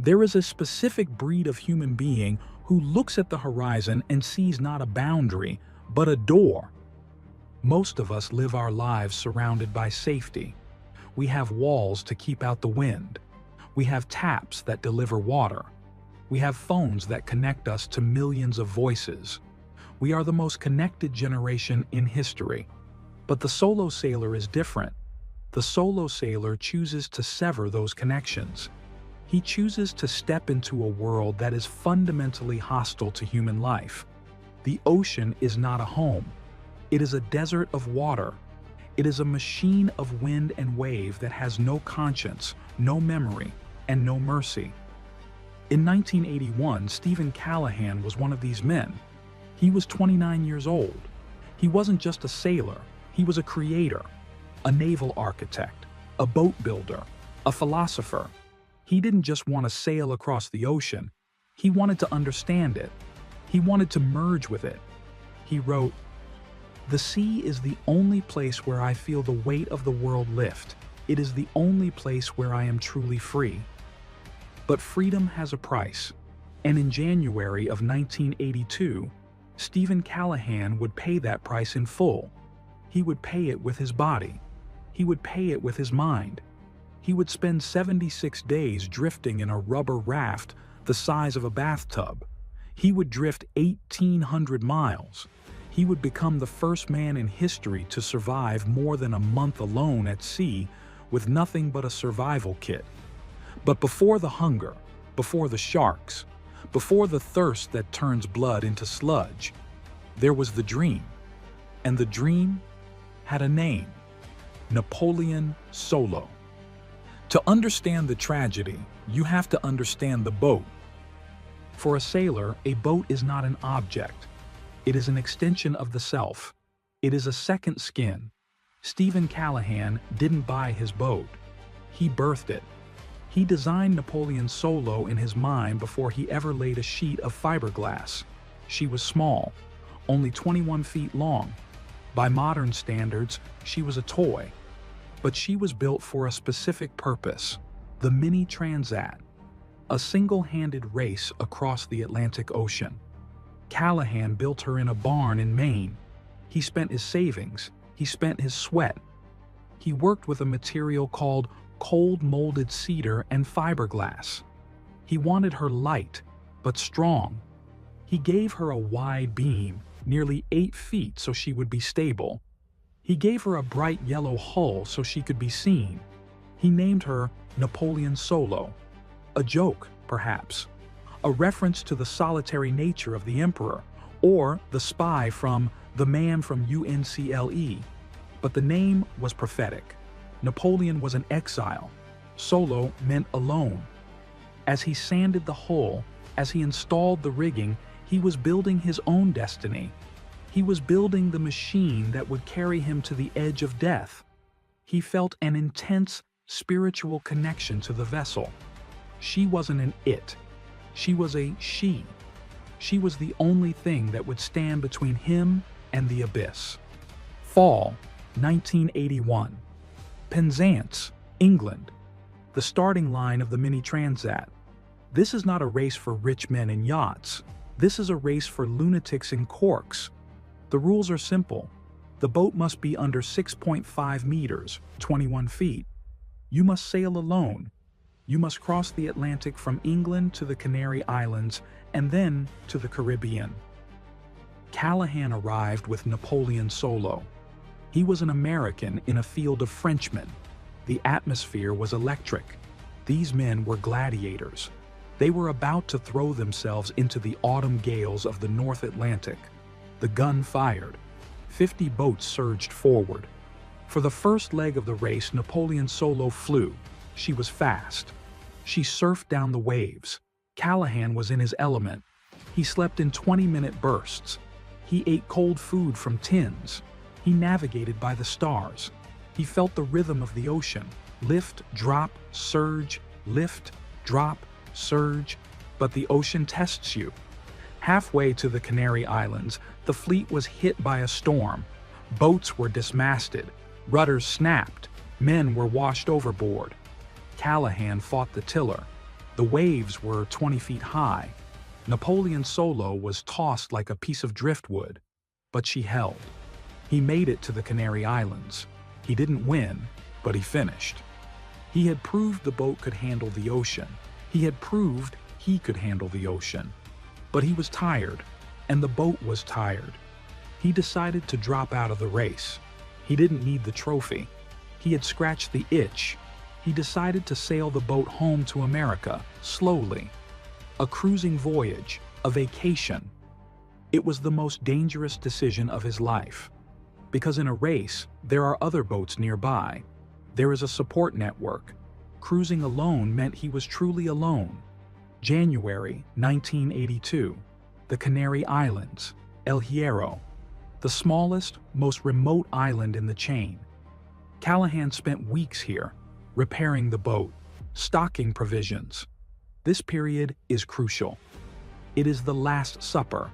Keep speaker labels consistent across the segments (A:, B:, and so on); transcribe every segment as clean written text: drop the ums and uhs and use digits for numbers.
A: There is a specific breed of human being who looks at the horizon and sees not a boundary, but a door. Most of us live our lives surrounded by safety. We have walls to keep out the wind. We have taps that deliver water. We have phones that connect us to millions of voices. We are the most connected generation in history. But the solo sailor is different. The solo sailor chooses to sever those connections. He chooses to step into a world that is fundamentally hostile to human life. The ocean is not a home. It is a desert of water. It is a machine of wind and wave that has no conscience, no memory, and no mercy. In 1981, Steven Callahan was one of these men. He was 29 years old. He wasn't just a sailor, he was a creator, a naval architect, a boat builder, a philosopher. He didn't just want to sail across the ocean, he wanted to understand it. He wanted to merge with it. He wrote, "The sea is the only place where I feel the weight of the world lift. It is the only place where I am truly free." But freedom has a price, and in January of 1982, Steven Callahan would pay that price in full. He would pay it with his body. He would pay it with his mind. He would spend 76 days drifting in a rubber raft the size of a bathtub. He would drift 1,800 miles. He would become the first man in history to survive more than a month alone at sea with nothing but a survival kit. But before the hunger, before the sharks, before the thirst that turns blood into sludge, there was the dream. And the dream had a name: Napoleon Solo. To understand the tragedy, you have to understand the boat. For a sailor, a boat is not an object. It is an extension of the self. It is a second skin. Steven Callahan didn't buy his boat. He birthed it. He designed Napoleon Solo in his mind before he ever laid a sheet of fiberglass. She was small, only 21 feet long. By modern standards, she was a toy. But she was built for a specific purpose: the mini transat, a single-handed race across the Atlantic Ocean. Callahan built her in a barn in Maine. He spent his savings, he spent his sweat. He worked with a material called cold-molded cedar and fiberglass. He wanted her light, but strong. He gave her a wide beam, nearly 8 feet, so she would be stable. He gave her a bright yellow hull so she could be seen. He named her Napoleon Solo. A joke, perhaps. A reference to the solitary nature of the emperor, or the spy from The Man from UNCLE. But the name was prophetic. Napoleon was an exile. Solo meant alone. As he sanded the hull, as he installed the rigging, he was building his own destiny. He was building the machine that would carry him to the edge of death. He felt an intense spiritual connection to the vessel. She wasn't an it. She was a she. She was the only thing that would stand between him and the abyss. Fall, 1981. Penzance, England. The starting line of the mini transat. This is not a race for rich men in yachts. This is a race for lunatics in corks. The rules are simple. The boat must be under 6.5 meters, 21 feet. You must sail alone. You must cross the Atlantic from England to the Canary Islands and then to the Caribbean. Callahan arrived with Napoleon Solo. He was an American in a field of Frenchmen. The atmosphere was electric. These men were gladiators. They were about to throw themselves into the autumn gales of the North Atlantic. The gun fired. 50 boats surged forward. For the first leg of the race, Napoleon Solo flew. She was fast. She surfed down the waves. Callahan was in his element. He slept in 20-minute bursts. He ate cold food from tins. He navigated by the stars. He felt the rhythm of the ocean. Lift, drop, surge, lift, drop, surge. But the ocean tests you. Halfway to the Canary Islands, the fleet was hit by a storm. Boats were dismasted. Rudders snapped. Men were washed overboard. Callahan fought the tiller. The waves were 20 feet high. Napoleon Solo was tossed like a piece of driftwood, but she held. He made it to the Canary Islands. He didn't win, but he finished. He had proved the boat could handle the ocean. He had proved he could handle the ocean. But he was tired, and the boat was tired. He decided to drop out of the race. He didn't need the trophy. He had scratched the itch. He decided to sail the boat home to America, slowly. A cruising voyage, a vacation. It was the most dangerous decision of his life. Because in a race, there are other boats nearby. There is a support network. Cruising alone meant he was truly alone. January 1982. The Canary Islands, El Hierro. The smallest, most remote island in the chain. Callahan spent weeks here, repairing the boat, stocking provisions. This period is crucial. It is the Last Supper.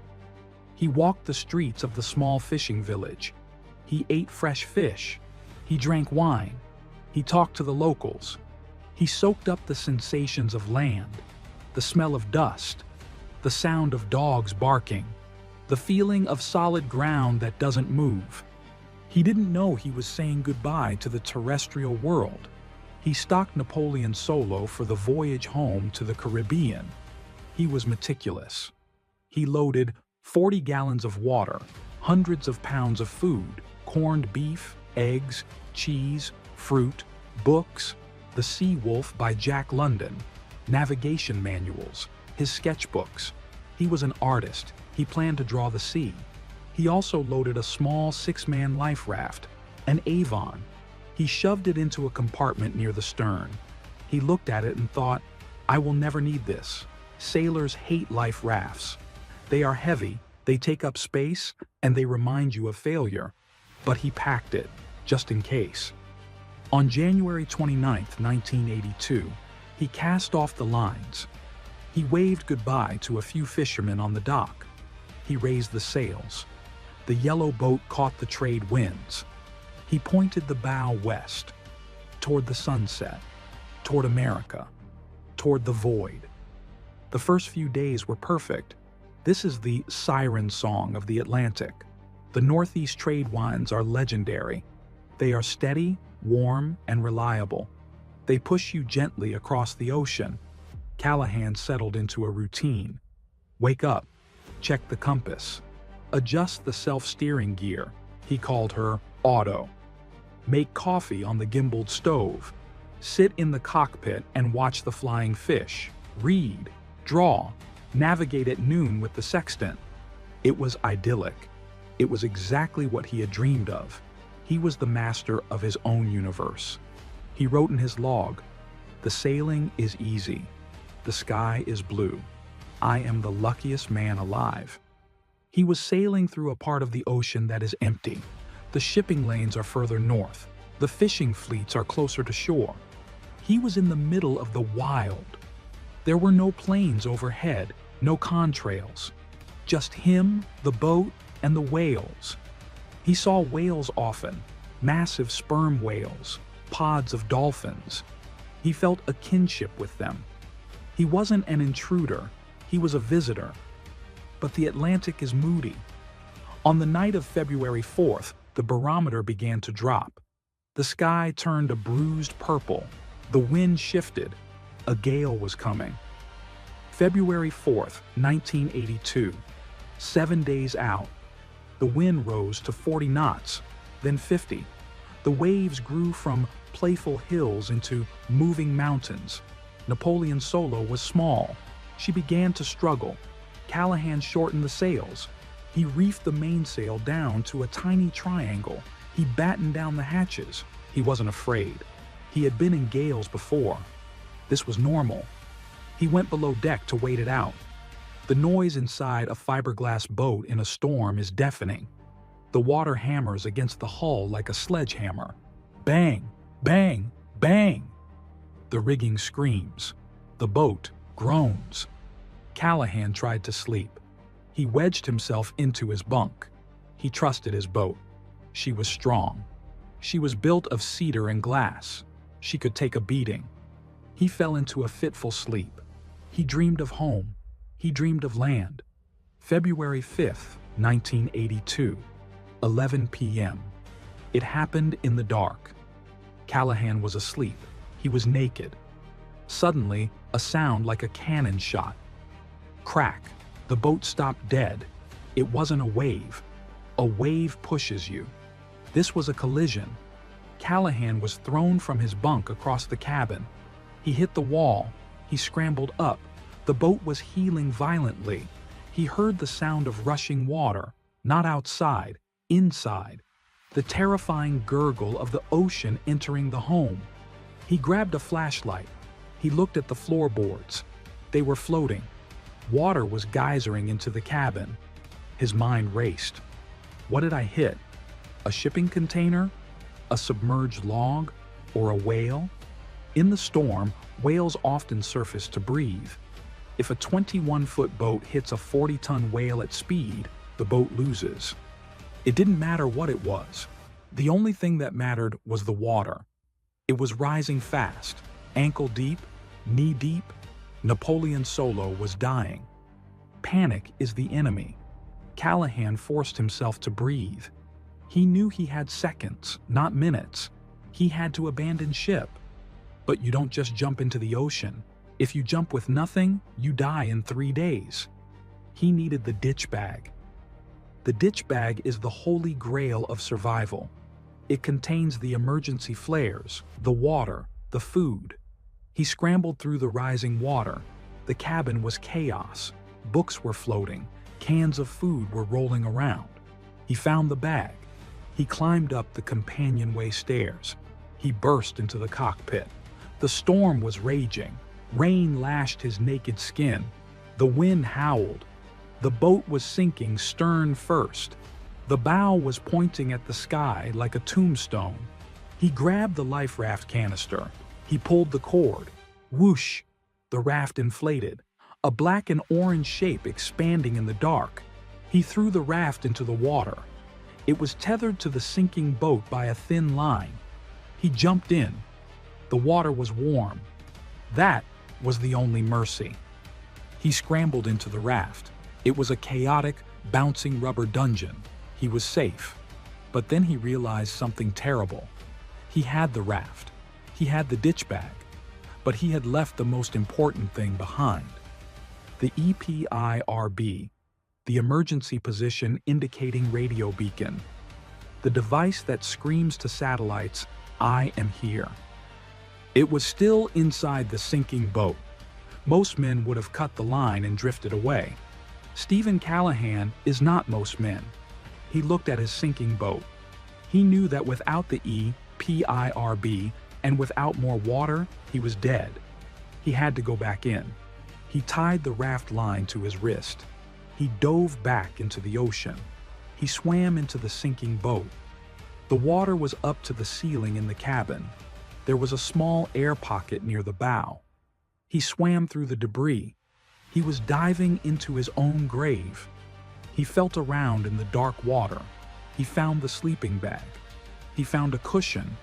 A: He walked the streets of the small fishing village. He ate fresh fish. He drank wine. He talked to the locals. He soaked up the sensations of land, the smell of dust, the sound of dogs barking, the feeling of solid ground that doesn't move. He didn't know he was saying goodbye to the terrestrial world. He stocked Napoleon Solo for the voyage home to the Caribbean. He was meticulous. He loaded 40 gallons of water, hundreds of pounds of food, corned beef, eggs, cheese, fruit, books, The Sea Wolf by Jack London, navigation manuals, his sketchbooks. He was an artist. He planned to draw the sea. He also loaded a small 6-man life raft, an Avon. He shoved it into a compartment near the stern. He looked at it and thought, I will never need this. Sailors hate life rafts. They are heavy, they take up space, and they remind you of failure. But he packed it, just in case. On January 29, 1982, he cast off the lines. He waved goodbye to a few fishermen on the dock. He raised the sails. The yellow boat caught the trade winds. He pointed the bow west, toward the sunset, toward America, toward the void. The first few days were perfect. This is the siren song of the Atlantic. The Northeast trade winds are legendary. They are steady, warm, and reliable. They push you gently across the ocean. Callahan settled into a routine. Wake up, check the compass, adjust the self-steering gear. He called her auto. Make coffee on the gimbaled stove. Sit in the cockpit and watch the flying fish. Read, draw, navigate at noon with the sextant. It was idyllic. It was exactly what he had dreamed of. He was the master of his own universe. He wrote in his log, "The sailing is easy. The sky is blue. I am the luckiest man alive." He was sailing through a part of the ocean that is empty. The shipping lanes are further north. The fishing fleets are closer to shore. He was in the middle of the wild. There were no planes overhead, no contrails. Just him, the boat, and the whales. He saw whales often, massive sperm whales, pods of dolphins. He felt a kinship with them. He wasn't an intruder, he was a visitor. But the Atlantic is moody. On the night of February 4th, the barometer began to drop. The sky turned a bruised purple. The wind shifted. A gale was coming. February 4th, 1982. 7 days out. The wind rose to 40 knots, then 50. The waves grew from playful hills into moving mountains. Napoleon Solo was small. She began to struggle. Callahan shortened the sails. He reefed the mainsail down to a tiny triangle. He battened down the hatches. He wasn't afraid. He had been in gales before. This was normal. He went below deck to wait it out. The noise inside a fiberglass boat in a storm is deafening. The water hammers against the hull like a sledgehammer. Bang, bang, bang. The rigging screams. The boat groans. Callahan tried to sleep. He wedged himself into his bunk. He trusted his boat. She was strong. She was built of cedar and glass. She could take a beating. He fell into a fitful sleep. He dreamed of home. He dreamed of land. February 5th, 1982, 11 p.m. It happened in the dark. Callahan was asleep. He was naked. Suddenly, a sound like a cannon shot. Crack. The boat stopped dead. It wasn't a wave. A wave pushes you. This was a collision. Callahan was thrown from his bunk across the cabin. He hit the wall. He scrambled up. The boat was heeling violently. He heard the sound of rushing water, not outside, inside. The terrifying gurgle of the ocean entering the home. He grabbed a flashlight. He looked at the floorboards. They were floating. Water was geysering into the cabin. His mind raced. What did I hit? A shipping container? A submerged log? Or a whale? In the storm, whales often surface to breathe. If a 21-foot boat hits a 40-ton whale at speed, the boat loses. It didn't matter what it was. The only thing that mattered was the water. It was rising fast, ankle deep, knee deep. Napoleon Solo was dying. Panic is the enemy. Callahan forced himself to breathe. He knew he had seconds, not minutes. He had to abandon ship. But you don't just jump into the ocean. If you jump with nothing, you die in 3 days. He needed the ditch bag. The ditch bag is the holy grail of survival. It contains the emergency flares, the water, the food. He scrambled through the rising water. The cabin was chaos. Books were floating. Cans of food were rolling around. He found the bag. He climbed up the companionway stairs. He burst into the cockpit. The storm was raging. Rain lashed his naked skin. The wind howled. The boat was sinking stern first. The bow was pointing at the sky like a tombstone. He grabbed the life raft canister. He pulled the cord. Whoosh! The raft inflated, a black and orange shape expanding in the dark. He threw the raft into the water. It was tethered to the sinking boat by a thin line. He jumped in. The water was warm. That was the only mercy. He scrambled into the raft. It was a chaotic, bouncing rubber dungeon. He was safe. But then he realized something terrible. He had the raft. He had the ditch bag. But he had left the most important thing behind. The EPIRB, the emergency position indicating radio beacon. The device that screams to satellites, "I am here." It was still inside the sinking boat. Most men would have cut the line and drifted away. Steven Callahan is not most men. He looked at his sinking boat. He knew that without the EPIRB and without more water, he was dead. He had to go back in. He tied the raft line to his wrist. He dove back into the ocean. He swam into the sinking boat. The water was up to the ceiling in the cabin. There was a small air pocket near the bow. He swam through the debris. He was diving into his own grave. He felt around in the dark water. He found the sleeping bag. He found a cushion.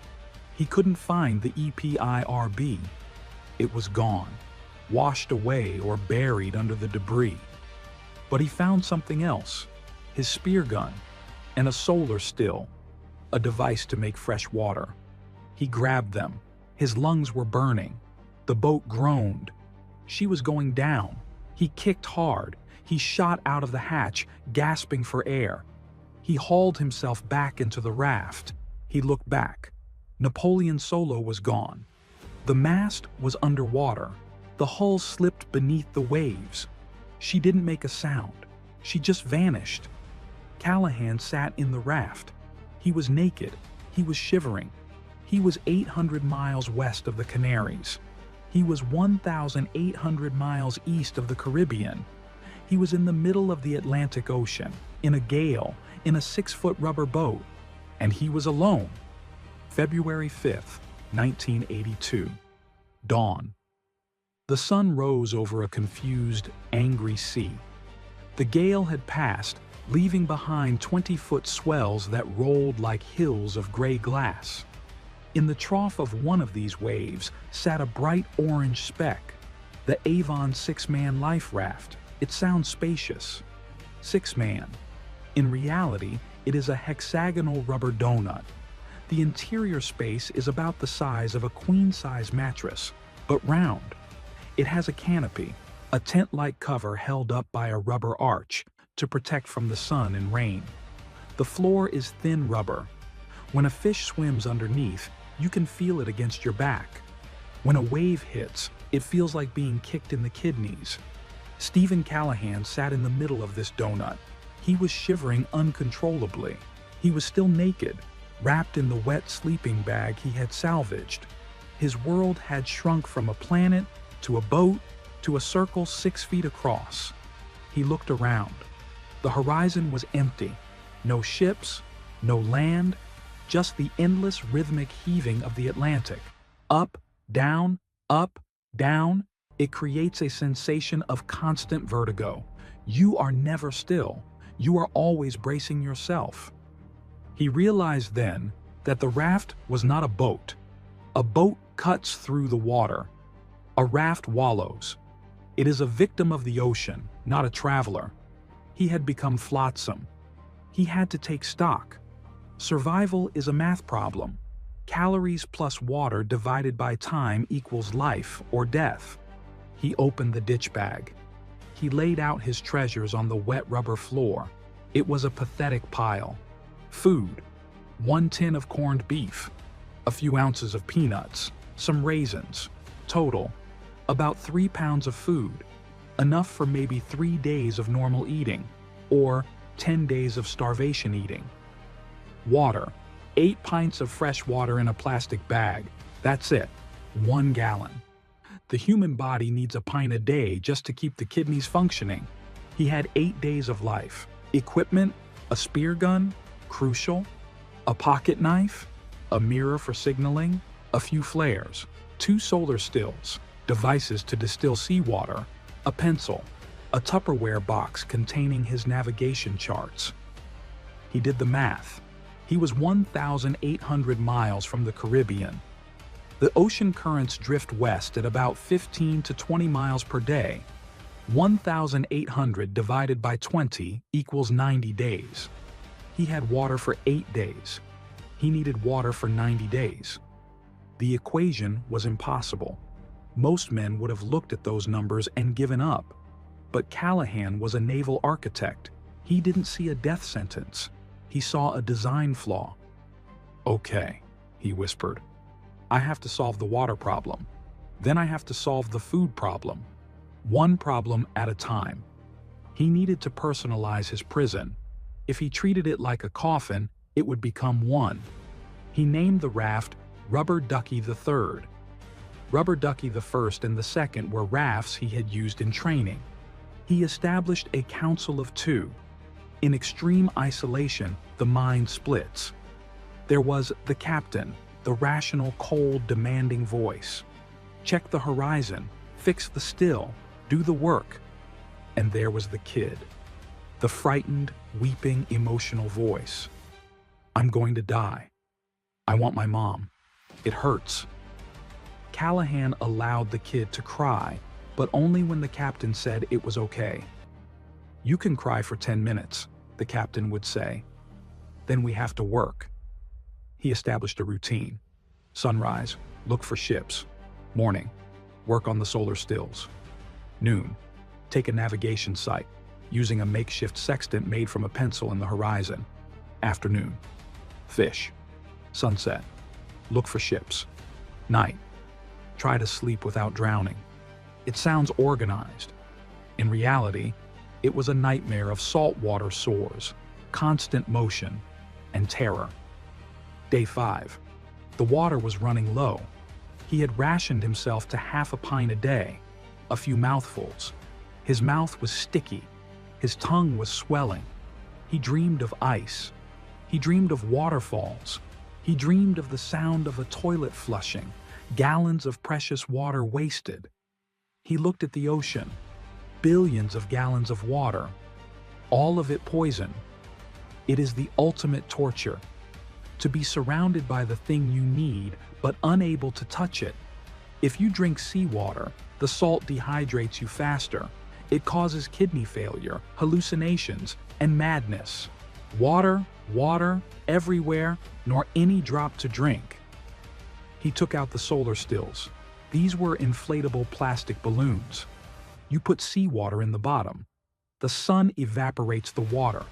A: He couldn't find the EPIRB. It was gone, washed away or buried under the debris. But he found something else, his spear gun, and a solar still, a device to make fresh water. He grabbed them. His lungs were burning. The boat groaned. She was going down. He kicked hard. He shot out of the hatch, gasping for air. He hauled himself back into the raft. He looked back. Napoleon Solo was gone. The mast was underwater. The hull slipped beneath the waves. She didn't make a sound. She just vanished. Callahan sat in the raft. He was naked. He was shivering. He was 800 miles west of the Canaries. He was 1,800 miles east of the Caribbean. He was in the middle of the Atlantic Ocean, in a gale, in a 6-foot rubber boat. And he was alone. February 5th, 1982. Dawn. The sun rose over a confused, angry sea. The gale had passed, leaving behind 20-foot swells that rolled like hills of gray glass. In the trough of one of these waves sat a bright orange speck. The Avon 6-man life raft. It sounds spacious. 6-man. In reality, it is a hexagonal rubber donut. The interior space is about the size of a queen-size mattress, but round. It has a canopy, a tent-like cover held up by a rubber arch to protect from the sun and rain. The floor is thin rubber. When a fish swims underneath, you can feel it against your back. When a wave hits, it feels like being kicked in the kidneys. Steven Callahan sat in the middle of this donut. He was shivering uncontrollably. He was still naked, wrapped in the wet sleeping bag he had salvaged. His world had shrunk from a planet to a boat to a circle 6 feet across. He looked around. The horizon was empty. No ships, no land, just the endless rhythmic heaving of the Atlantic. Up, down, up, down. It creates a sensation of constant vertigo. You are never still. You are always bracing yourself. He realized then that the raft was not a boat. A boat cuts through the water. A raft wallows. It is a victim of the ocean, not a traveler. He had become flotsam. He had to take stock. Survival is a math problem. Calories plus water divided by time equals life or death. He opened the ditch bag. He laid out his treasures on the wet rubber floor. It was a pathetic pile. Food: 1 tin of corned beef, a few ounces of peanuts, some raisins. Total, about 3 pounds of food, enough for maybe 3 days of normal eating, or 10 days of starvation eating. Water: 8 pints of fresh water in a plastic bag. That's it, 1 gallon. The human body needs a pint a day just to keep the kidneys functioning. He had 8 days of life. Equipment: a spear gun, crucial, a pocket knife, a mirror for signaling, a few flares, 2 solar stills, devices to distill seawater, a pencil, a Tupperware box containing his navigation charts. He did the math. He was 1,800 miles from the Caribbean. The ocean currents drift west at about 15 to 20 miles per day. 1,800 divided by 20 equals 90 days. He had water for 8 days. He needed water for 90 days. The equation was impossible. Most men would have looked at those numbers and given up. But Callahan was a naval architect. He didn't see a death sentence. He saw a design flaw. "Okay," he whispered. "I have to solve the water problem. Then I have to solve the food problem. One problem at a time." He needed to personalize his prison. If he treated it like a coffin, it would become one. He named the raft Rubber Ducky III. Rubber Ducky the first and the second were rafts he had used in training. He established a council of 2. In extreme isolation, the mind splits. There was the captain, the rational, cold, demanding voice. Check the horizon, fix the still, do the work. And there was the kid, the frightened, weeping, emotional voice. "I'm going to die. I want my mom. It hurts." Callahan allowed the kid to cry, but only when the captain said it was okay. "You can cry for 10 minutes, the captain would say. "Then we have to work." He established a routine. Sunrise, look for ships. Morning, work on the solar stills. Noon, take a navigation site, using a makeshift sextant made from a pencil in the horizon. Afternoon, fish. Sunset, look for ships. Night, try to sleep without drowning. It sounds organized. In reality, it was a nightmare of saltwater sores, constant motion, and terror. Day 5. The water was running low. He had rationed himself to half a pint a day, a few mouthfuls. His mouth was sticky. His tongue was swelling. He dreamed of ice. He dreamed of waterfalls. He dreamed of the sound of a toilet flushing, gallons of precious water wasted. He looked at the ocean. Billions of gallons of water. All of it poison. It is the ultimate torture. To be surrounded by the thing you need, but unable to touch it. If you drink seawater, The salt dehydrates you faster. It causes kidney failure, hallucinations, and madness. Water, water, everywhere, nor any drop to drink. He took out the solar stills. These were inflatable plastic balloons. You put seawater in the bottom. The sun evaporates the water.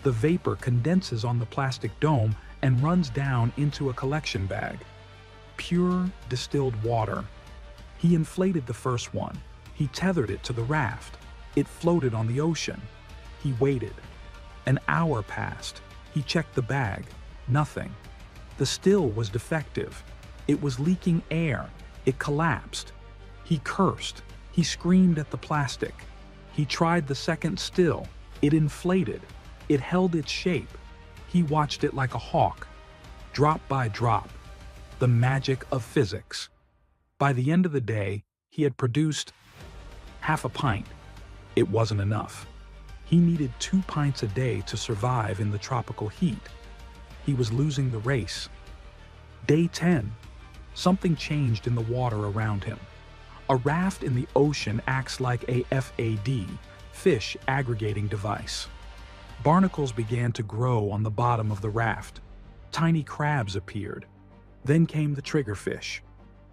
A: The vapor condenses on the plastic dome and runs down into a collection bag. Pure, distilled water. He inflated the first one. He tethered it to the raft. It floated on the ocean. He waited. An hour passed. He checked the bag. Nothing. The still was defective. It was leaking air. It collapsed. He cursed. He screamed at the plastic. He tried the second still. It inflated. It held its shape. He watched it like a hawk. Drop by drop. The magic of physics. By the end of the day, he had produced half a pint. It wasn't enough. He needed 2 pints a day to survive in the tropical heat. He was losing the race. Day 10. Something changed in the water around him. A raft in the ocean acts like a FAD, fish aggregating device. Barnacles began to grow on the bottom of the raft. Tiny crabs appeared. Then came the triggerfish.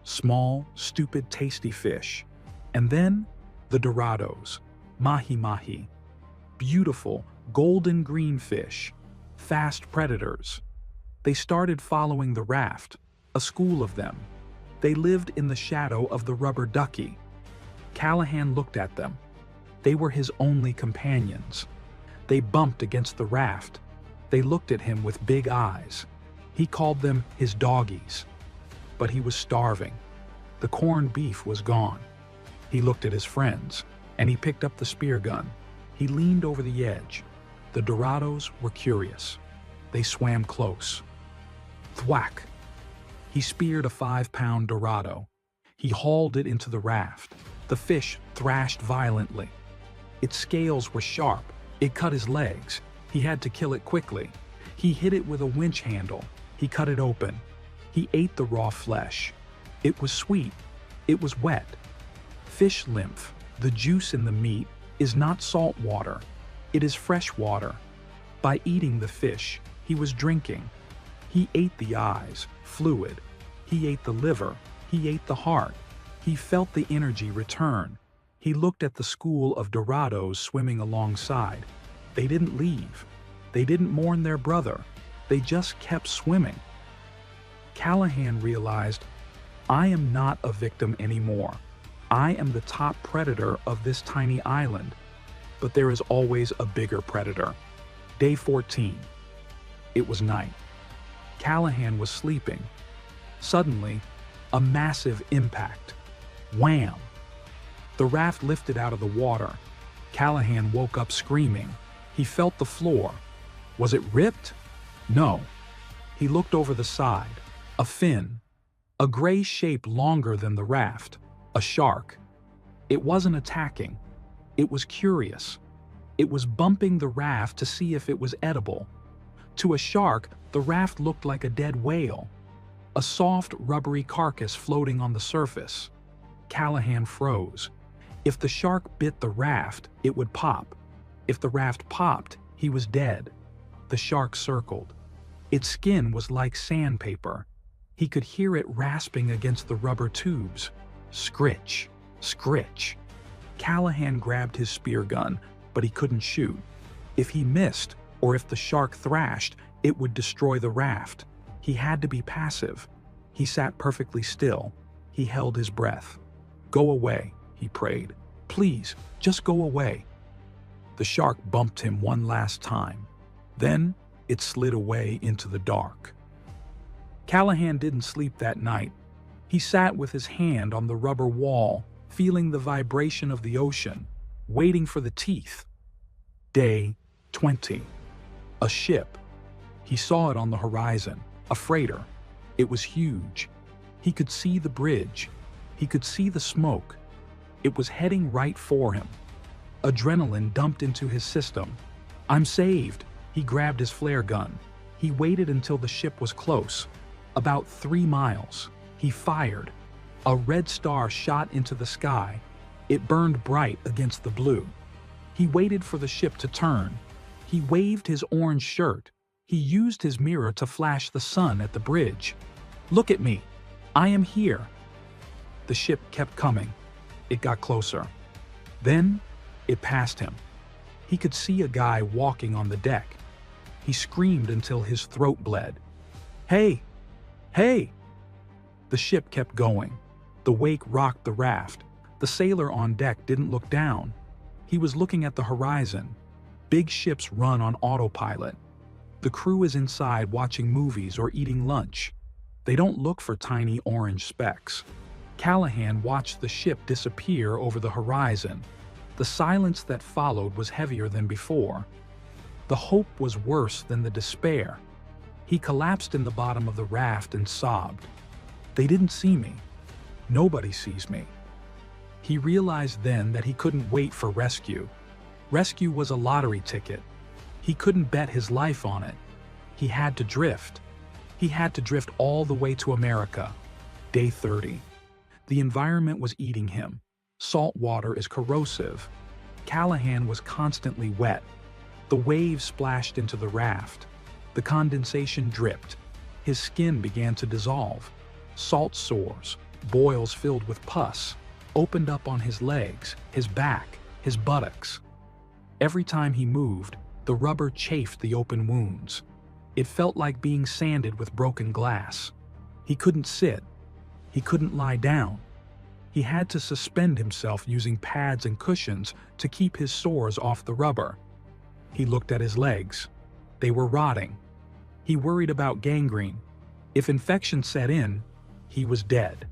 A: Small, stupid, tasty fish. And then the Dorados, mahi-mahi. Beautiful, golden green fish. Fast predators. They started following the raft, a school of them. They lived in the shadow of the Rubber Ducky. Callahan looked at them. They were his only companions. They bumped against the raft. They looked at him with big eyes. He called them his doggies. But he was starving. The corned beef was gone. He looked at his friends, and he picked up the spear gun. He leaned over the edge. The Dorados were curious. They swam close. Thwack! He speared a 5-pound Dorado. He hauled it into the raft. The fish thrashed violently. Its scales were sharp. It cut his legs. He had to kill it quickly. He hit it with a winch handle. He cut it open. He ate the raw flesh. It was sweet. It was wet. Fish lymph, the juice in the meat, is not salt water. It is fresh water. By eating the fish, he was drinking. He ate the eyes, fluid. He ate the liver. He ate the heart. He felt the energy return. He looked at the school of Dorados swimming alongside. They didn't leave. They didn't mourn their brother. They just kept swimming. Callahan realized, I am not a victim anymore. I am the top predator of this tiny island. But there is always a bigger predator. Day 14. It was night. Callahan was sleeping. Suddenly, a massive impact. Wham! The raft lifted out of the water. Callahan woke up screaming. He felt the floor. Was it ripped? No. He looked over the side. A fin. A gray shape longer than the raft. A shark. It wasn't attacking. It was curious. It was bumping the raft to see if it was edible. To a shark, the raft looked like a dead whale. A soft, rubbery carcass floating on the surface. Callahan froze. If the shark bit the raft, it would pop. If the raft popped, he was dead. The shark circled. Its skin was like sandpaper. He could hear it rasping against the rubber tubes. Scritch, scritch. Callahan grabbed his spear gun, but he couldn't shoot. If he missed, or if the shark thrashed, it would destroy the raft. He had to be passive. He sat perfectly still. He held his breath. Go away, he prayed. Please, just go away. The shark bumped him one last time. Then it slid away into the dark. Callahan didn't sleep that night. He sat with his hand on the rubber wall, feeling the vibration of the ocean, waiting for the teeth. Day 20. A ship. He saw it on the horizon, a freighter. It was huge. He could see the bridge. He could see the smoke. It was heading right for him. Adrenaline dumped into his system. I'm saved. He grabbed his flare gun. He waited until the ship was close, about 3 miles. He fired. A red star shot into the sky. It burned bright against the blue. He waited for the ship to turn. He waved his orange shirt. He used his mirror to flash the sun at the bridge. "Look at me. I am here." The ship kept coming. It got closer. Then, it passed him. He could see a guy walking on the deck. He screamed until his throat bled. "Hey! Hey!" The ship kept going. The wake rocked the raft. The sailor on deck didn't look down. He was looking at the horizon. Big ships run on autopilot. The crew is inside watching movies or eating lunch. They don't look for tiny orange specks. Callahan watched the ship disappear over the horizon. The silence that followed was heavier than before. The hope was worse than the despair. He collapsed in the bottom of the raft and sobbed. "They didn't see me. Nobody sees me." He realized then that he couldn't wait for rescue. Rescue was a lottery ticket. He couldn't bet his life on it. He had to drift. He had to drift all the way to America. Day 30. The environment was eating him. Salt water is corrosive. Callahan was constantly wet. The waves splashed into the raft. The condensation dripped. His skin began to dissolve. Salt sores, boils filled with pus, opened up on his legs, his back, his buttocks. Every time he moved, the rubber chafed the open wounds. It felt like being sanded with broken glass. He couldn't sit. He couldn't lie down. He had to suspend himself using pads and cushions to keep his sores off the rubber. He looked at his legs. They were rotting. He worried about gangrene. If infection set in, he was dead.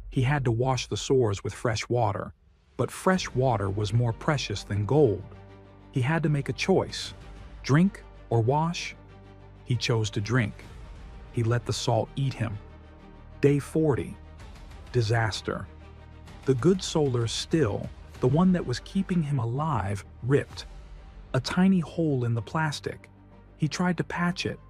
A: He had to wash the sores with fresh water, but fresh water was more precious than gold. He had to make a choice: drink or wash. He chose to drink. He let the salt eat him. Day 40. Disaster. The good solar still, the one that was keeping him alive, ripped. A tiny hole in the plastic. He tried to patch it.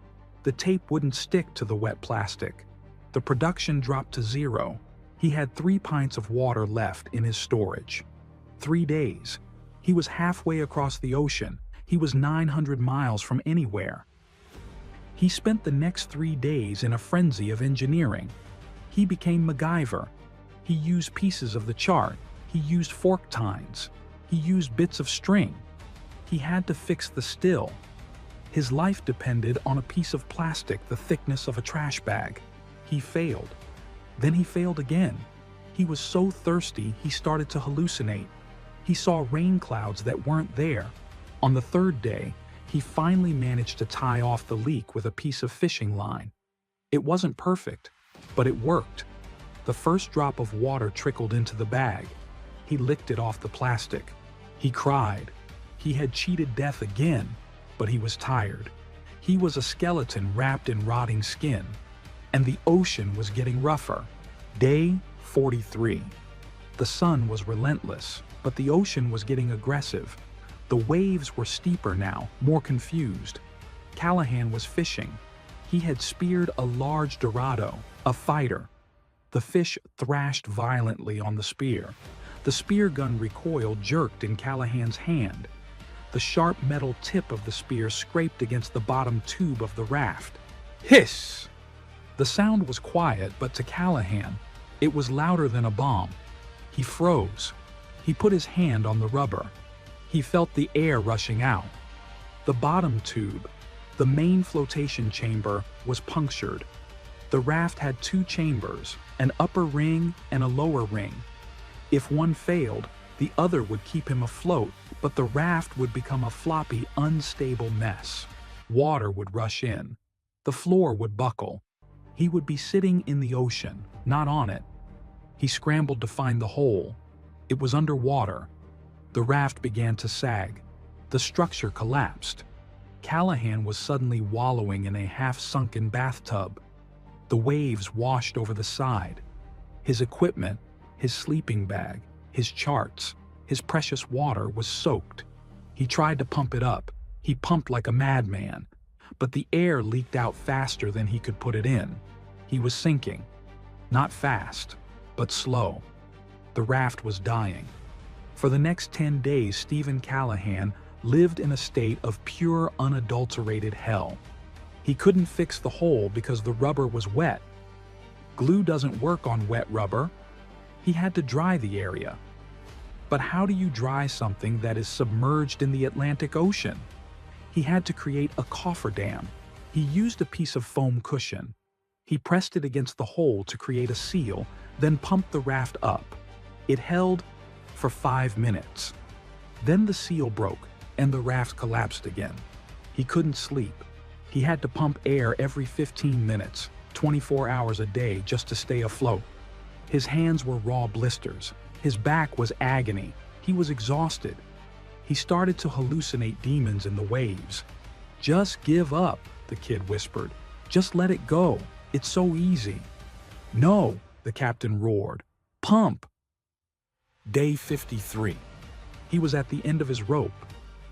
A: The tape wouldn't stick to the wet plastic. The production dropped to 0. He had 3 pints of water left in his storage. 3 days. He was halfway across the ocean. He was 900 miles from anywhere. He spent the next 3 days in a frenzy of engineering. He became MacGyver. He used pieces of the chart. He used fork tines. He used bits of string. He had to fix the still. His life depended on a piece of plastic the thickness of a trash bag. He failed. Then he failed again. He was so thirsty he started to hallucinate. He saw rain clouds that weren't there. On the 3rd day, he finally managed to tie off the leak with a piece of fishing line. It wasn't perfect, but it worked. The first drop of water trickled into the bag. He licked it off the plastic. He cried. He had cheated death again, but he was tired. He was a skeleton wrapped in rotting skin, and the ocean was getting rougher. Day 43. The sun was relentless, but the ocean was getting aggressive. The waves were steeper now, more confused. Callahan was fishing. He had speared a large dorado, a fighter. The fish thrashed violently on the spear. The spear gun recoil jerked in Callahan's hand. The sharp metal tip of the spear scraped against the bottom tube of the raft. Hiss! The sound was quiet, but to Callahan, it was louder than a bomb. He froze. He put his hand on the rubber. He felt the air rushing out. The bottom tube, the main flotation chamber, was punctured. The raft had 2 chambers, an upper ring and a lower ring. If one failed, the other would keep him afloat, but the raft would become a floppy, unstable mess. Water would rush in. The floor would buckle. He would be sitting in the ocean, not on it. He scrambled to find the hole. It was underwater. The raft began to sag. The structure collapsed. Callahan was suddenly wallowing in a half-sunken bathtub. The waves washed over the side. His equipment, his sleeping bag, his charts, his precious water was soaked. He tried to pump it up. He pumped like a madman, but the air leaked out faster than he could put it in. He was sinking. Not fast, but slow. The raft was dying. For the next 10 days, Steven Callahan lived in a state of pure, unadulterated hell. He couldn't fix the hole because the rubber was wet. Glue doesn't work on wet rubber. He had to dry the area. But how do you dry something that is submerged in the Atlantic Ocean? He had to create a cofferdam. He used a piece of foam cushion. He pressed it against the hole to create a seal, then pumped the raft up. It held for 5 minutes. Then the seal broke and the raft collapsed again. He couldn't sleep. He had to pump air every 15 minutes, 24 hours a day just to stay afloat. His hands were raw blisters. His back was agony. He was exhausted. He started to hallucinate demons in the waves. "Just give up," the kid whispered. "Just let it go. It's so easy." "No," the captain roared. "Pump." Day 53. He was at the end of his rope.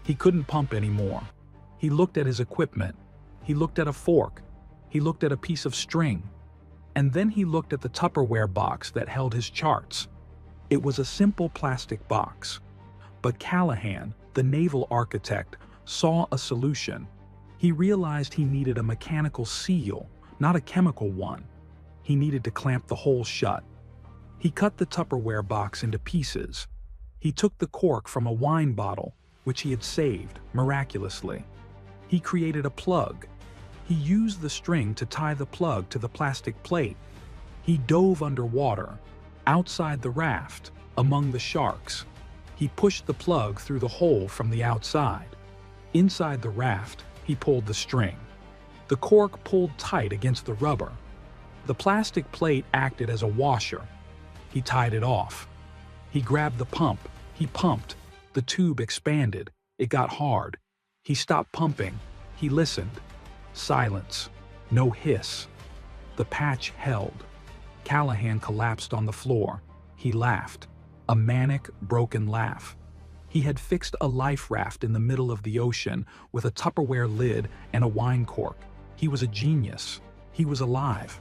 A: He couldn't pump anymore. He looked at his equipment. He looked at a fork. He looked at a piece of string. And then he looked at the Tupperware box that held his charts. It was a simple plastic box. But Callahan, the naval architect, saw a solution. He realized he needed a mechanical seal, not a chemical one. He needed to clamp the hole shut. He cut the Tupperware box into pieces. He took the cork from a wine bottle, which he had saved, miraculously. He created a plug. He used the string to tie the plug to the plastic plate. He dove underwater, outside the raft, among the sharks. He pushed the plug through the hole from the outside. Inside the raft, he pulled the string. The cork pulled tight against the rubber. The plastic plate acted as a washer. He tied it off. He grabbed the pump. He pumped. The tube expanded. It got hard. He stopped pumping. He listened. Silence. No hiss. The patch held. Callahan collapsed on the floor. He laughed. A manic, broken laugh. He had fixed a life raft in the middle of the ocean with a Tupperware lid and a wine cork. He was a genius. He was alive.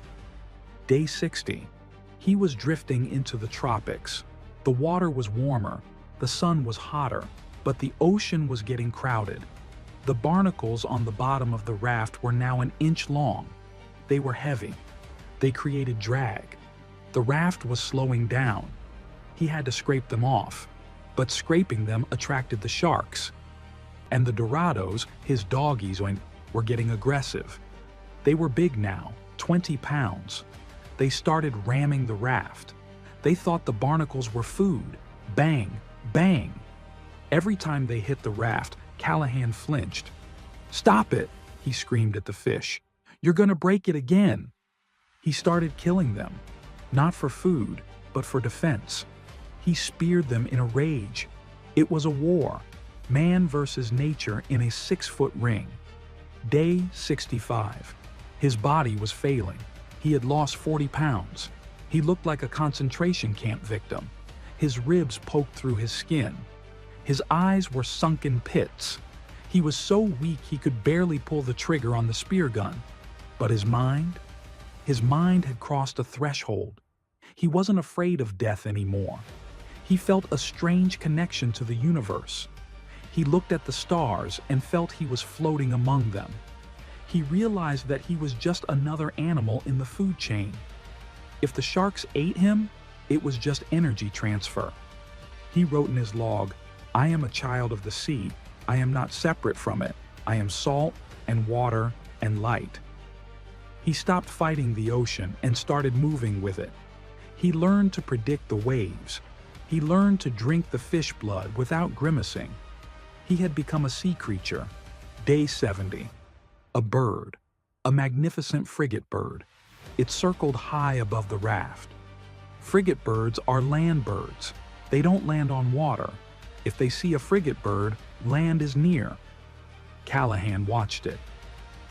A: Day 60. He was drifting into the tropics. The water was warmer. The sun was hotter. But the ocean was getting crowded. The barnacles on the bottom of the raft were now an inch long. They were heavy. They created drag. The raft was slowing down. He had to scrape them off, but scraping them attracted the sharks. And the Dorados, his doggies, were getting aggressive. They were big now, 20 pounds. They started ramming the raft. They thought the barnacles were food. Bang, bang. Every time they hit the raft, Callahan flinched. "Stop it," he screamed at the fish. "You're gonna break it again." He started killing them, not for food, but for defense. He speared them in a rage. It was a war, man versus nature in a 6-foot ring. Day 65. His body was failing. He had lost 40 pounds. He looked like a concentration camp victim. His ribs poked through his skin. His eyes were sunken pits. He was so weak he could barely pull the trigger on the spear gun. But his mind? His mind had crossed a threshold. He wasn't afraid of death anymore. He felt a strange connection to the universe. He looked at the stars and felt he was floating among them. He realized that he was just another animal in the food chain. If the sharks ate him, it was just energy transfer. He wrote in his log, "I am a child of the sea. I am not separate from it. I am salt and water and light." He stopped fighting the ocean and started moving with it. He learned to predict the waves. He learned to drink the fish blood without grimacing. He had become a sea creature. Day 70. A bird. A magnificent frigate bird. It circled high above the raft. Frigate birds are land birds. They don't land on water. If they see a frigate bird, land is near. Callahan watched it.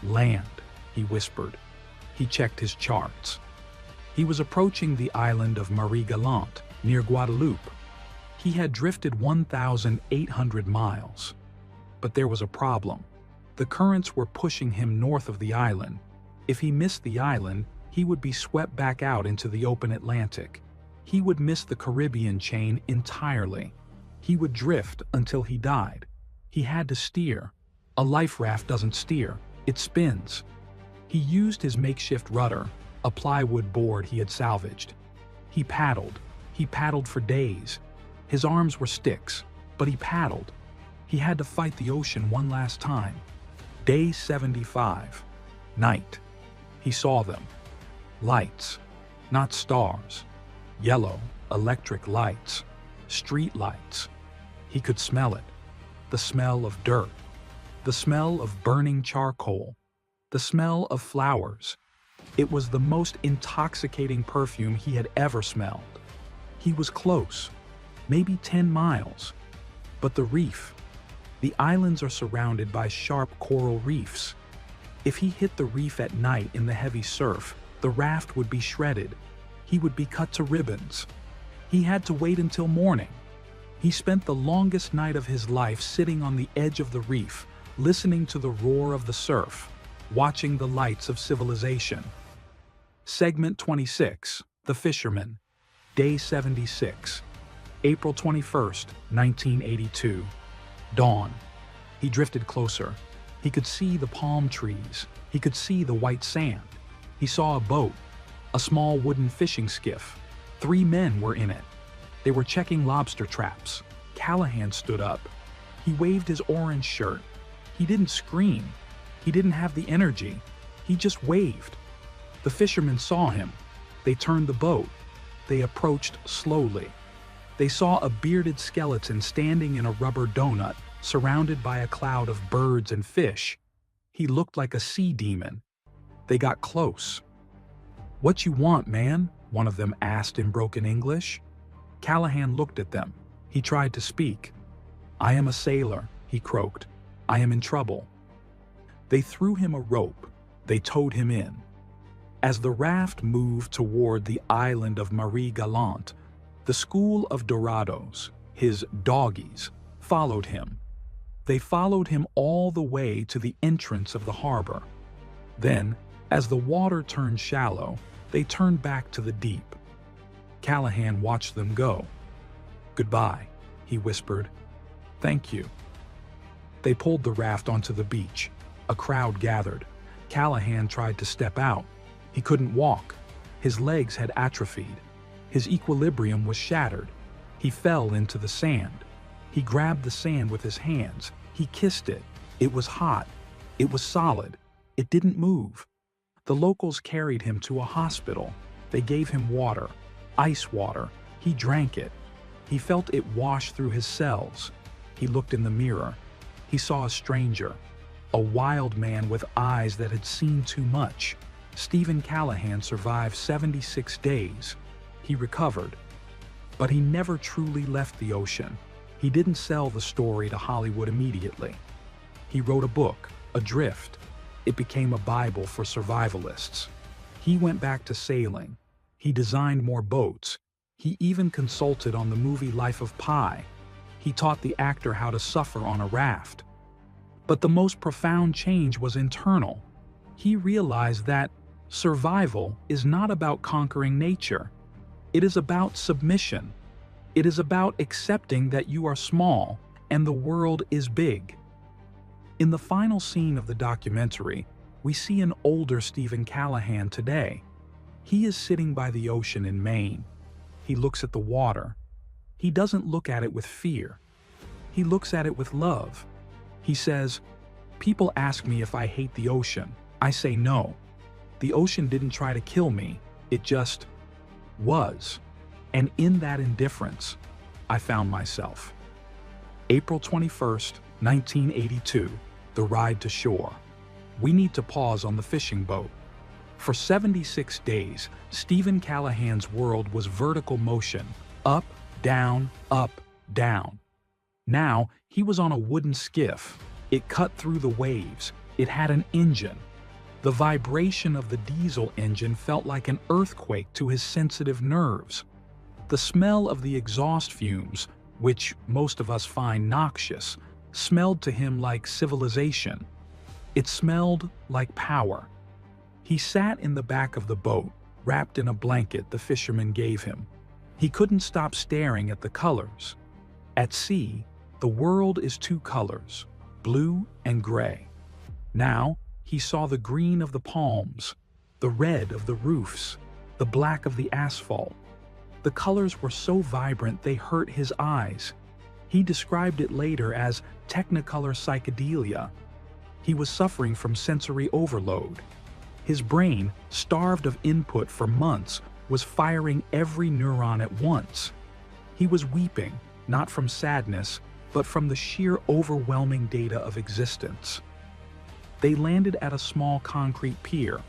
A: "Land," he whispered. He checked his charts. He was approaching the island of Marie-Galante, near Guadeloupe. He had drifted 1,800 miles. But there was a problem. The currents were pushing him north of the island. If he missed the island, he would be swept back out into the open Atlantic. He would miss the Caribbean chain entirely. He would drift until he died. He had to steer. A life raft doesn't steer, it spins. He used his makeshift rudder, a plywood board he had salvaged. He paddled for days. His arms were sticks, but he paddled. He had to fight the ocean one last time. Day 75. Night. He saw them. Lights, not stars. Yellow, electric lights. Street lights. He could smell it. The smell of dirt. The smell of burning charcoal. The smell of flowers. It was the most intoxicating perfume he had ever smelled. He was close, maybe 10 miles. But the reef. The islands are surrounded by sharp coral reefs. If he hit the reef at night in the heavy surf, the raft would be shredded. He would be cut to ribbons. He had to wait until morning. He spent the longest night of his life sitting on the edge of the reef, listening to the roar of the surf, watching the lights of civilization. Segment 26. The Fisherman. Day 76. April 21st, 1982. Dawn. He drifted closer. He could see the palm trees. He could see the white sand. He saw a boat, a small wooden fishing skiff. 3 men were in it. They were checking lobster traps. Callahan stood up. He waved his orange shirt. He didn't scream. He didn't have the energy. He just waved. The fishermen saw him. They turned the boat. They approached slowly. They saw a bearded skeleton standing in a rubber donut, surrounded by a cloud of birds and fish. He looked like a sea demon. They got close. "What you want, man?" one of them asked in broken English. Callahan looked at them. He tried to speak. "I am a sailor," he croaked. "I am in trouble." They threw him a rope. They towed him in. As the raft moved toward the island of Marie Galante, the school of Dorados, his doggies, followed him. They followed him all the way to the entrance of the harbor. Then, as the water turned shallow, they turned back to the deep. Callahan watched them go. "Goodbye," he whispered. "Thank you." They pulled the raft onto the beach. A crowd gathered. Callahan tried to step out. He couldn't walk. His legs had atrophied. His equilibrium was shattered. He fell into the sand. He grabbed the sand with his hands. He kissed it. It was hot. It was solid. It didn't move. The locals carried him to a hospital. They gave him water, ice water. He drank it. He felt it wash through his cells. He looked in the mirror. He saw a stranger, a wild man with eyes that had seen too much. Steven Callahan survived 76 days. He recovered. But he never truly left the ocean. He didn't sell the story to Hollywood immediately. He wrote a book, Adrift. It became a Bible for survivalists. He went back to sailing. He designed more boats. He even consulted on the movie Life of Pi. He taught the actor how to suffer on a raft. But the most profound change was internal. He realized that survival is not about conquering nature. It is about submission. It is about accepting that you are small and the world is big. In the final scene of the documentary, we see an older Steven Callahan today. He is sitting by the ocean in Maine. He looks at the water. He doesn't look at it with fear. He looks at it with love. He says, "People ask me if I hate the ocean. I say no. The ocean didn't try to kill me. It just was. And in that indifference, I found myself." April 21st, 1982, the ride to shore. We need to pause on the fishing boat. For 76 days, Steven Callahan's world was vertical motion, up, down, up, down. Now, he was on a wooden skiff. It cut through the waves. It had an engine. The vibration of the diesel engine felt like an earthquake to his sensitive nerves. The smell of the exhaust fumes, which most of us find noxious, smelled to him like civilization. It smelled like power. He sat in the back of the boat, wrapped in a blanket the fisherman gave him. He couldn't stop staring at the colors. At sea, the world is two colors, blue and gray. Now, he saw the green of the palms, the red of the roofs, the black of the asphalt. The colors were so vibrant they hurt his eyes. He described it later as technicolor psychedelia. He was suffering from sensory overload. His brain, starved of input for months, was firing every neuron at once. He was weeping, not from sadness, but from the sheer overwhelming data of existence. They landed at a small concrete pier.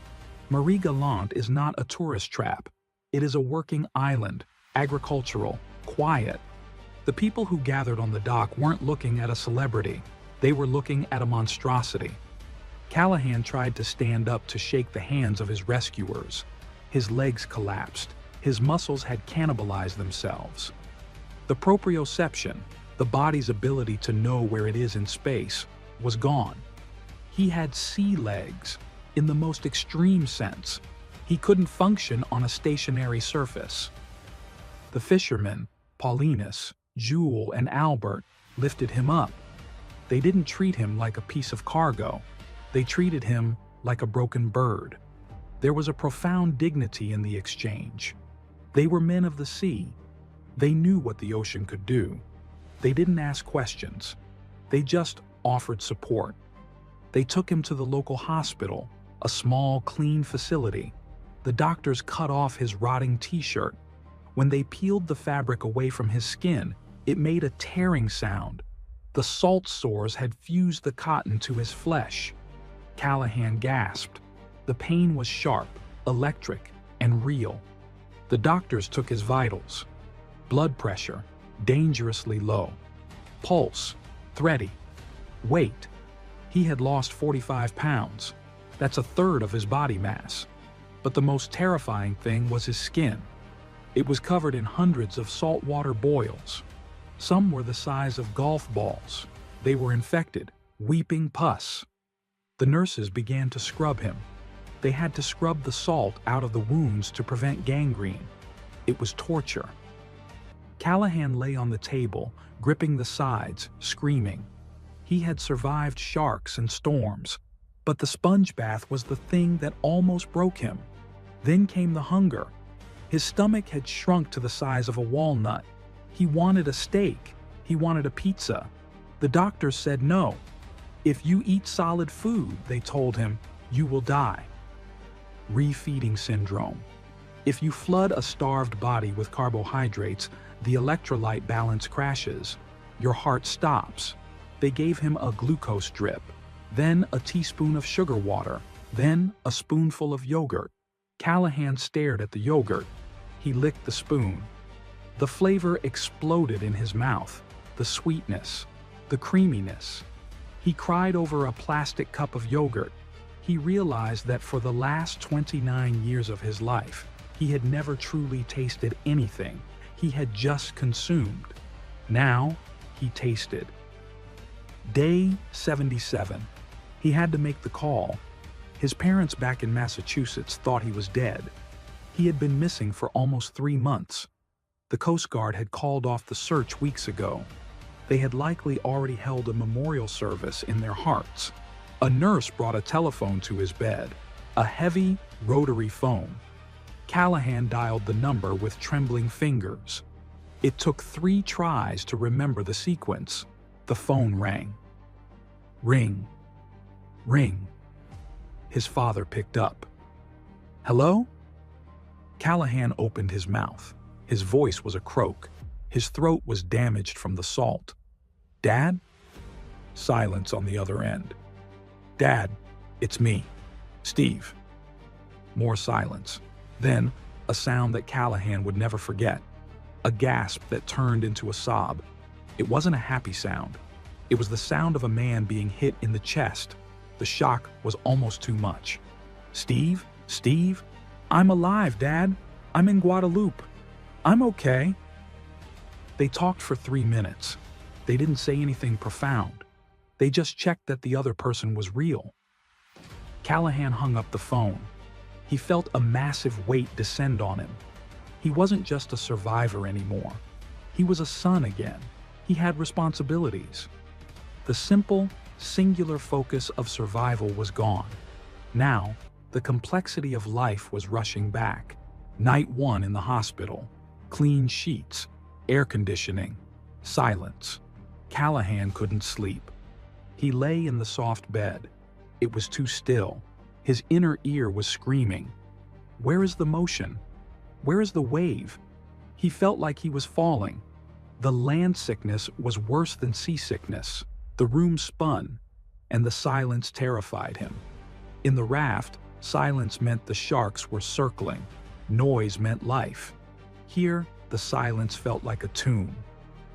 A: Marie Galante is not a tourist trap. It is a working island, agricultural, quiet. The people who gathered on the dock weren't looking at a celebrity. They were looking at a monstrosity. Callahan tried to stand up to shake the hands of his rescuers. His legs collapsed. His muscles had cannibalized themselves. The proprioception, the body's ability to know where it is in space, was gone. He had sea legs, in the most extreme sense. He couldn't function on a stationary surface. The fishermen, Paulinus, Jewel, and Albert, lifted him up. They didn't treat him like a piece of cargo. They treated him like a broken bird. There was a profound dignity in the exchange. They were men of the sea. They knew what the ocean could do. They didn't ask questions. They just offered support. They took him to the local hospital, a small, clean facility. The doctors cut off his rotting t-shirt. When they peeled the fabric away from his skin, it made a tearing sound. The salt sores had fused the cotton to his flesh. Callahan gasped. The pain was sharp, electric, and real. The doctors took his vitals. Blood pressure, dangerously low. Pulse, thready. Weight. He had lost 45 pounds. That's a third of his body mass. But the most terrifying thing was his skin. It was covered in hundreds of saltwater boils. Some were the size of golf balls. They were infected, weeping pus. The nurses began to scrub him. They had to scrub the salt out of the wounds to prevent gangrene. It was torture. Callahan lay on the table, gripping the sides, screaming. He had survived sharks and storms, but the sponge bath was the thing that almost broke him. Then came the hunger. His stomach had shrunk to the size of a walnut. He wanted a steak. He wanted a pizza. The doctors said no. If you eat solid food, they told him, you will die. Refeeding syndrome. If you flood a starved body with carbohydrates, the electrolyte balance crashes. Your heart stops. They gave him a glucose drip, then a teaspoon of sugar water, then a spoonful of yogurt. Callahan stared at the yogurt. He licked the spoon. The flavor exploded in his mouth, the sweetness, the creaminess. He cried over a plastic cup of yogurt. He realized that for the last 29 years of his life, he had never truly tasted anything. He had just consumed. Now, he tasted. Day 77. He had to make the call. His parents back in Massachusetts thought he was dead. He had been missing for almost 3 months. The Coast Guard had called off the search weeks ago. They had likely already held a memorial service in their hearts. A nurse brought a telephone to his bed, a heavy, rotary phone. Callahan dialed the number with trembling fingers. It took 3 tries to remember the sequence. The phone rang. Ring. Ring. His father picked up. Hello? Callahan opened his mouth. His voice was a croak. His throat was damaged from the salt. Dad? Silence on the other end. Dad, it's me. Steve. More silence. Then, a sound that Callahan would never forget. A gasp that turned into a sob. It wasn't a happy sound. It was the sound of a man being hit in the chest. The shock was almost too much. Steve? Steve? I'm alive, Dad. I'm in Guadeloupe. I'm okay. They talked for 3 minutes. They didn't say anything profound. They just checked that the other person was real. Callahan hung up the phone. He felt a massive weight descend on him. He wasn't just a survivor anymore. He was a son again. He had responsibilities. The simple, singular focus of survival was gone. Now, the complexity of life was rushing back. Night one in the hospital. Clean sheets, air conditioning, silence. Callahan couldn't sleep. He lay in the soft bed. It was too still. His inner ear was screaming. Where is the motion? Where is the wave? He felt like he was falling. The land sickness was worse than seasickness. The room spun, and the silence terrified him. In the raft, silence meant the sharks were circling. Noise meant life. Here, the silence felt like a tomb.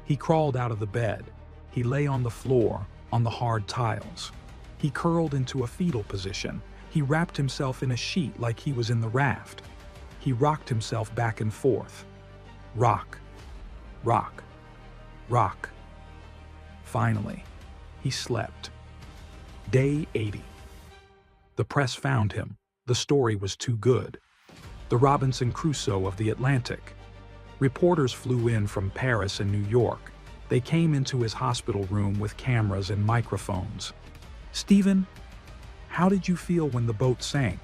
A: He crawled out of the bed. He lay on the floor, on the hard tiles. He curled into a fetal position. He wrapped himself in a sheet like he was in the raft. He rocked himself back and forth. Rock, rock, rock. Finally, he slept. Day 80. The press found him. The story was too good. The Robinson Crusoe of the Atlantic. Reporters flew in from Paris and New York. They came into his hospital room with cameras and microphones. Steven, how did you feel when the boat sank?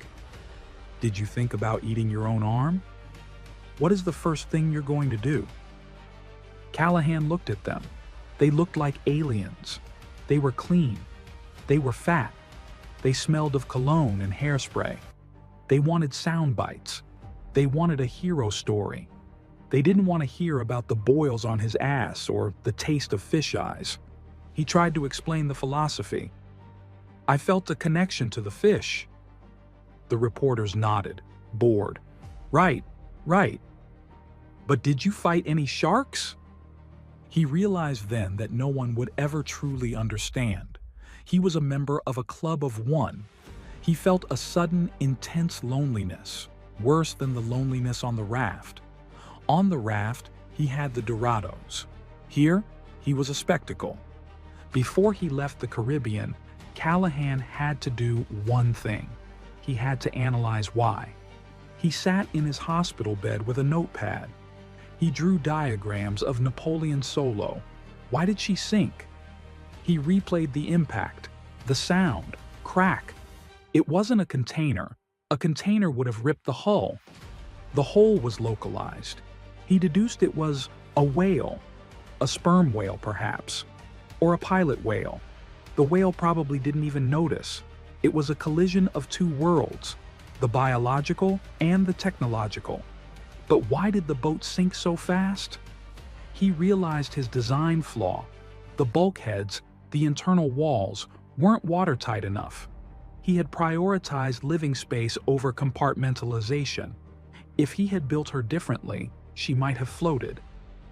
A: Did you think about eating your own arm? What is the first thing you're going to do? Callahan looked at them. They looked like aliens. They were clean. They were fat. They smelled of cologne and hairspray. They wanted sound bites. They wanted a hero story. They didn't want to hear about the boils on his ass or the taste of fish eyes. He tried to explain the philosophy. I felt a connection to the fish. The reporters nodded, bored. Right, right. But did you fight any sharks? He realized then that no one would ever truly understand. He was a member of a club of one. He felt a sudden, intense loneliness, worse than the loneliness on the raft. On the raft, he had the Dorados. Here, he was a spectacle. Before he left the Caribbean, Callahan had to do one thing. He had to analyze why. He sat in his hospital bed with a notepad. He drew diagrams of Napoleon Solo. Why did she sink? He replayed the impact, the sound, crack. It wasn't a container. A container would have ripped the hull. The hole was localized. He deduced it was a whale, a sperm whale perhaps, or a pilot whale. The whale probably didn't even notice. It was a collision of two worlds, the biological and the technological. But why did the boat sink so fast? He realized his design flaw. The bulkheads, the internal walls, weren't watertight enough. He had prioritized living space over compartmentalization. If he had built her differently, she might have floated.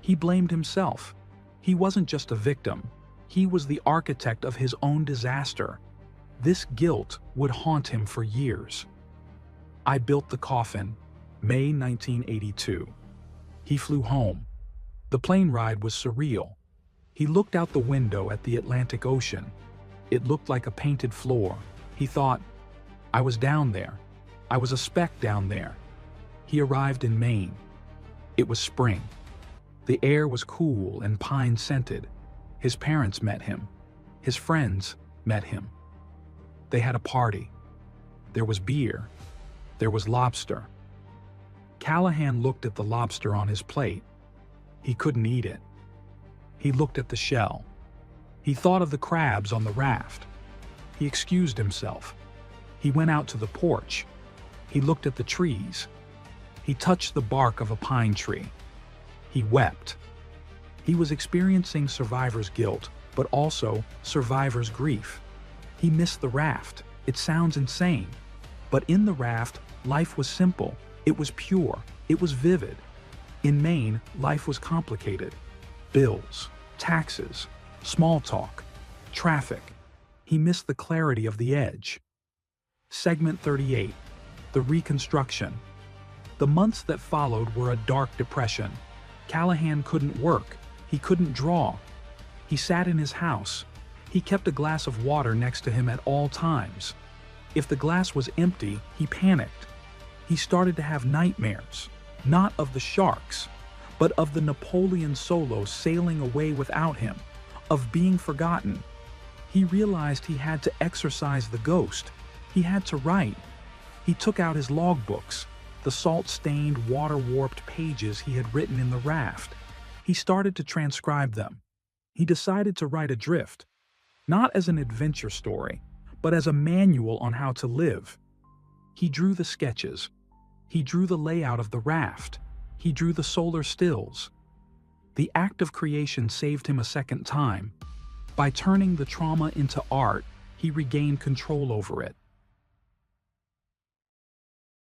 A: He blamed himself. He wasn't just a victim. He was the architect of his own disaster. This guilt would haunt him for years. I built the coffin, May 1982. He flew home. The plane ride was surreal. He looked out the window at the Atlantic Ocean. It looked like a painted floor. He thought, I was down there. I was a speck down there. He arrived in Maine. It was spring. The air was cool and pine-scented. His parents met him. His friends met him. They had a party. There was beer. There was lobster. Callahan looked at the lobster on his plate. He couldn't eat it. He looked at the shell. He thought of the crabs on the raft. He excused himself. He went out to the porch. He looked at the trees. He touched the bark of a pine tree. He wept. He was experiencing survivor's guilt, but also survivor's grief. He missed the raft. It sounds insane. But in the raft, life was simple. It was pure. It was vivid. In Maine, life was complicated. Bills, taxes, small talk, traffic. He missed the clarity of the edge. Segment 38. The Reconstruction. The months that followed were a dark depression. Callahan couldn't work. He couldn't draw. He sat in his house. He kept a glass of water next to him at all times. If the glass was empty, he panicked. He started to have nightmares. Not of the sharks, but of the Napoleon Solo sailing away without him, of being forgotten. He realized he had to exorcise the ghost. He had to write. He took out his logbooks, the salt-stained, water-warped pages he had written in the Raft. He started to transcribe them. He decided to write adrift, not as an adventure story, but as a manual on how to live. He drew the sketches. He drew the layout of the raft. He drew the solar stills. The act of creation saved him a second time. By turning the trauma into art, he regained control over it.